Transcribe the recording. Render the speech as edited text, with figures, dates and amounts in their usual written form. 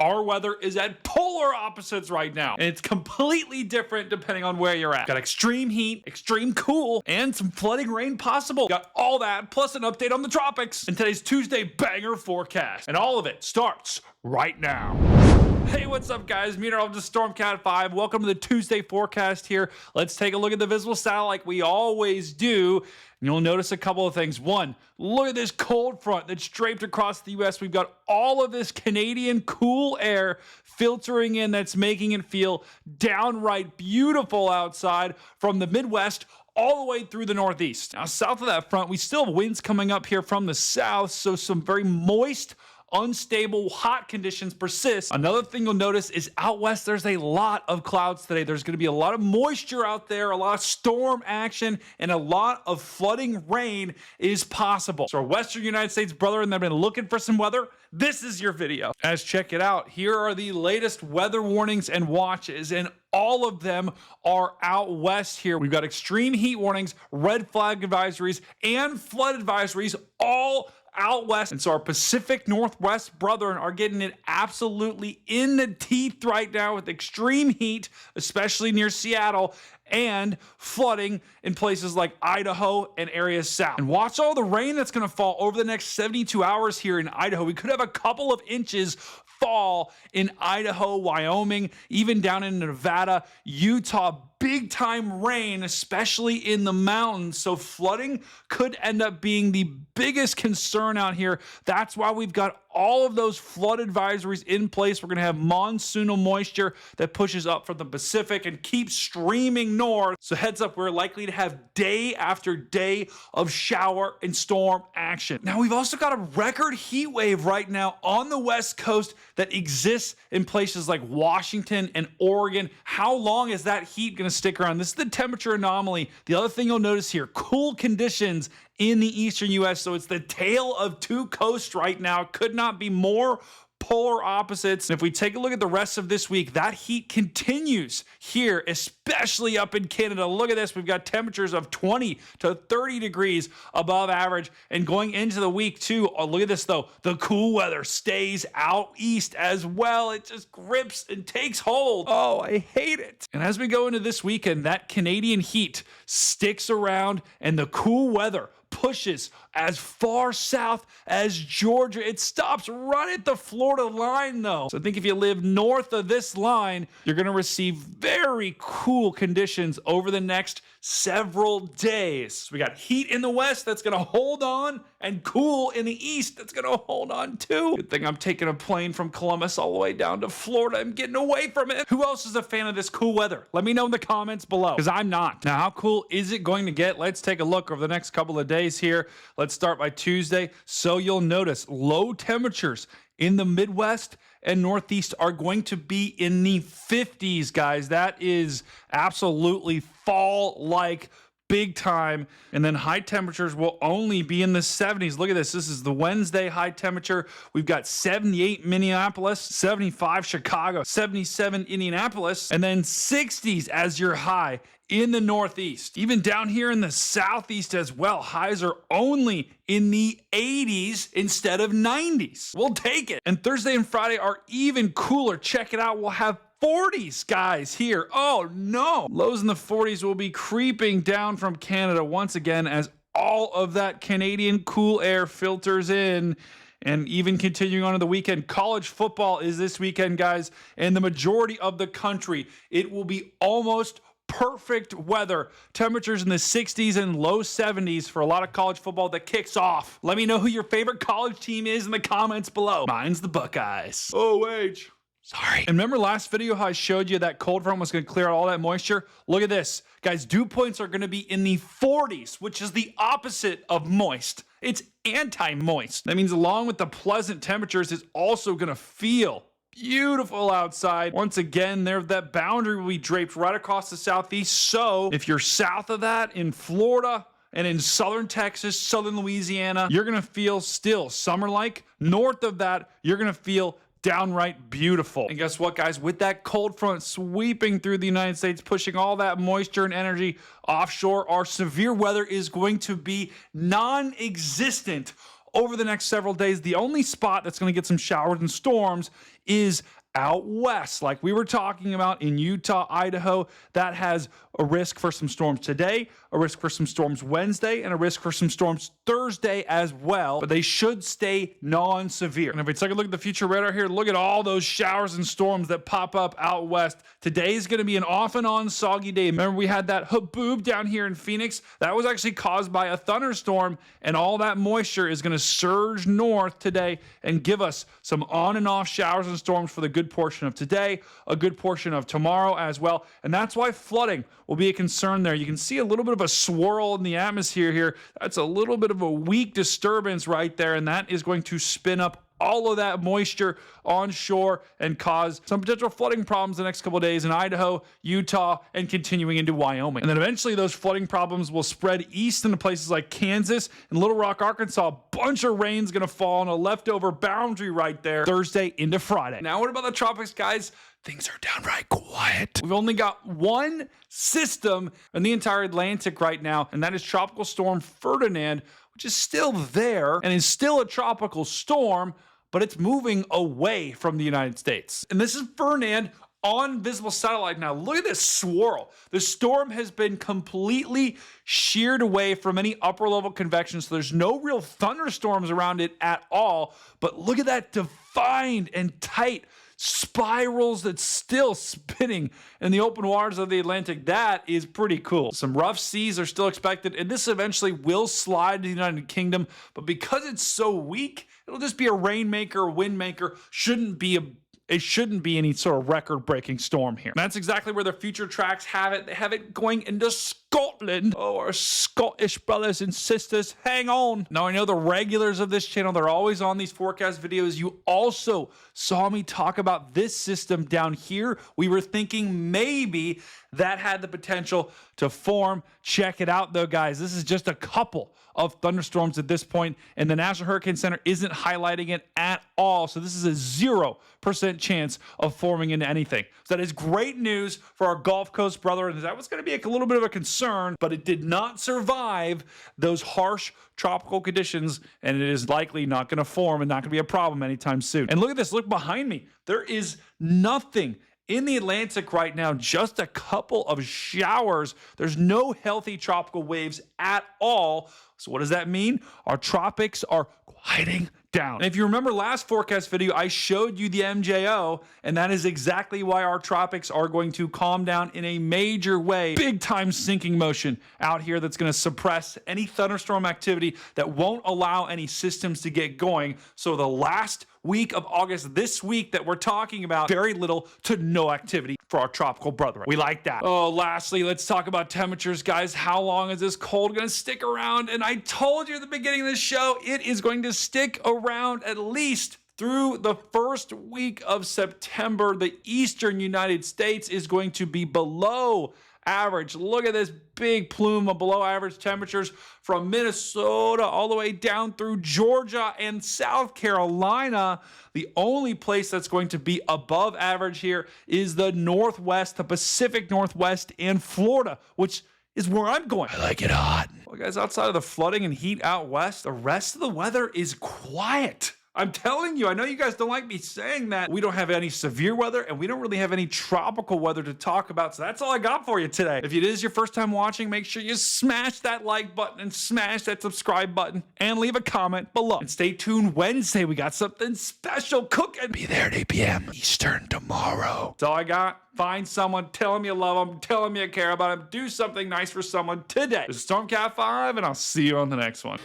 Our weather is at polar opposites right now, and it's completely different depending on where you're at. Got extreme heat, extreme cool, and some flooding rain possible. Got all that, plus an update on the tropics, and today's Tuesday banger forecast. And all of it starts right now. Hey, what's up, guys? Meteorologist StormCat5. Welcome to the Tuesday forecast here. Let's take a look at the visible satellite like we always do. You'll notice a couple of things. One, look at this cold front that's draped across the U.S. We've got all of this Canadian cool air filtering in that's making it feel downright beautiful outside from the Midwest all the way through the Northeast. Now, south of that front, we still have winds coming up here from the south, so some very moist, unstable, hot conditions persist. Another thing you'll notice is out west, there's a lot of clouds today. There's going to be a lot of moisture out there, a lot of storm action, and a lot of flooding rain is possible. So our western United States brethren that have been looking for some weather, this is your video. As check it out, here are the latest weather warnings and watches, and all of them are out west here. We've got extreme heat warnings, red flag advisories, and flood advisories all out west. And so our Pacific Northwest brethren are getting it absolutely in the teeth right now with extreme heat, especially near Seattle, and flooding in places like Idaho and areas south. And watch all the rain that's going to fall over the next 72 hours here in Idaho. We could have a couple of inches fall in Idaho, Wyoming, even down in Nevada, Utah. Big time rain, especially in the mountains. So flooding could end up being the biggest concern out here. That's why we've got all of those flood advisories in place. We're going to have monsoonal moisture that pushes up from the Pacific and keeps streaming north. So heads up, we're likely to have day after day of shower and storm action. Now, we've also got a record heat wave right now on the West Coast that exists in places like Washington and Oregon. How long is that heat going to stick around? This is the temperature anomaly. The other thing you'll notice here, cool conditions in the eastern U.S. So it's the tale of two coasts right now. Could not be more polar opposites. And if we take a look at the rest of this week, that heat continues here, especially up in Canada. Look at this. We've got temperatures of 20 to 30 degrees above average. And going into the week too, oh, look at this though. The cool weather stays out east as well. It just grips and takes hold. Oh, I hate it. And as we go into this weekend, that Canadian heat sticks around and the cool weather pushes as far south as Georgia. It stops right at the Florida line though. So I think if you live north of this line, you're going to receive very cool conditions over the next several days. So we got heat in the west that's going to hold on and cool in the east that's going to hold on too. Good thing I'm taking a plane from Columbus all the way down to Florida. I'm getting away from it. Who else is a fan of this cool weather? Let me know in the comments below, because I'm not. Now, how cool is it going to get? Let's take a look over the next couple of days here. Let's start by Tuesday. So you'll notice low temperatures in the Midwest and Northeast are going to be in the 50s, guys. That is absolutely fall-like big time. And then high temperatures will only be in the 70s. Look at this. This is the Wednesday high temperature. We've got 78 Minneapolis, 75 Chicago, 77 Indianapolis, and then 60s as your high in the Northeast. Even down here in the Southeast as well, highs are only in the 80s instead of 90s. We'll take it. And Thursday and Friday are even cooler. Check it out. We'll have 40s, guys, here. Oh, no. Lows in the 40s will be creeping down from Canada once again as all of that Canadian cool air filters in. And even continuing on to the weekend, college football is this weekend, guys. And the majority of the country, it will be almost perfect weather. Temperatures in the 60s and low 70s for a lot of college football that kicks off. Let me know who your favorite college team is in the comments below. Mine's the Buckeyes. OH. Sorry. And remember last video how I showed you that cold front was going to clear out all that moisture? Look at this. Guys, dew points are going to be in the 40s, which is the opposite of moist. It's anti-moist. That means along with the pleasant temperatures, it's also going to feel beautiful outside. Once again, that boundary will be draped right across the southeast. So if you're south of that in Florida and in southern Texas, southern Louisiana, you're going to feel still summer-like. North of that, you're going to feel downright beautiful. And guess what, guys? With that cold front sweeping through the United States, pushing all that moisture and energy offshore, our severe weather is going to be non-existent over the next several days. The only spot that's going to get some showers and storms is out west, like we were talking about in Utah, Idaho. That has a risk for some storms today, a risk for some storms Wednesday, and a risk for some storms Thursday as well, but they should stay non-severe. And if we take a look at the future radar here, look at all those showers and storms that pop up out west. Today is going to be an off and on soggy day. Remember, we had that haboob down here in Phoenix? That was actually caused by a thunderstorm, and all that moisture is going to surge north today and give us some on and off showers and storms for the good portion of today, a good portion of tomorrow as well. And that's why flooding will be a concern there. You can see a little bit of a swirl in the atmosphere here. That's a little bit of a weak disturbance right there, and that is going to spin up all of that moisture onshore and cause some potential flooding problems the next couple of days in Idaho, Utah, and continuing into Wyoming. And then eventually those flooding problems will spread east into places like Kansas and Little Rock, Arkansas. A bunch of rain's going to fall on a leftover boundary right there Thursday into Friday. Now, what about the tropics, guys? Things are downright quiet. We've only got one system in the entire Atlantic right now, and that is Tropical Storm Ferdinand, which is still there and is still a tropical storm, but it's moving away from the United States. And this is Ferdinand on visible satellite now. Look at this swirl. The storm has been completely sheared away from any upper level convection, so there's no real thunderstorms around it at all. But look at that defined and tight spirals that's still spinning in the open waters of the Atlantic. That is pretty cool. Some rough seas are still expected, and this eventually will slide to the United Kingdom, but because it's so weak, it'll just be a rainmaker, wind maker. It shouldn't be any sort of record-breaking storm here. And that's exactly where the future tracks have it. They have it going into Scotland. Oh, our Scottish brothers and sisters, hang on. Now, I know the regulars of this channel, they're always on these forecast videos. You also saw me talk about this system down here. We were thinking maybe that had the potential to form. Check it out, though, guys. This is just a couple of thunderstorms at this point, and the National Hurricane Center isn't highlighting it at all. So this is a 0% chance of forming into anything. So that is great news for our Gulf Coast brethren. That was going to be a little bit of a concern, but it did not survive those harsh tropical conditions, and it is likely not going to form and not going to be a problem anytime soon. And look at this. Look behind me. There is nothing in the Atlantic right now, just a couple of showers. There's no healthy tropical waves at all. So what does that mean? Our tropics are quieting down. And if you remember last forecast video, I showed you the MJO, and that is exactly why our tropics are going to calm down in a major way. Big time sinking motion out here that's going to suppress any thunderstorm activity that won't allow any systems to get going. So the last week of August, this week that we're talking about, very little to no activity for our tropical brethren. We like that. Oh, lastly, let's talk about temperatures, guys. How long is this cold going to stick around? And I told you at the beginning of the show, it is going to stick around at least through the first week of September. The eastern United States is going to be below average. Look at this big plume of below average temperatures from Minnesota all the way down through Georgia and South Carolina. The only place that's going to be above average here is the Northwest, the Pacific Northwest, and Florida, which is where I'm going. I like it hot. Well, guys, outside of the flooding and heat out west, the rest of the weather is quiet. I'm telling you, I know you guys don't like me saying that. We don't have any severe weather, and we don't really have any tropical weather to talk about, so that's all I got for you today. If it is your first time watching, make sure you smash that like button and smash that subscribe button and leave a comment below. And stay tuned Wednesday. We got something special cooking. Be there at 8 p.m. Eastern tomorrow. That's all I got. Find someone, tell them you love them, tell them you care about them, do something nice for someone today. This is StormCat5, and I'll see you on the next one.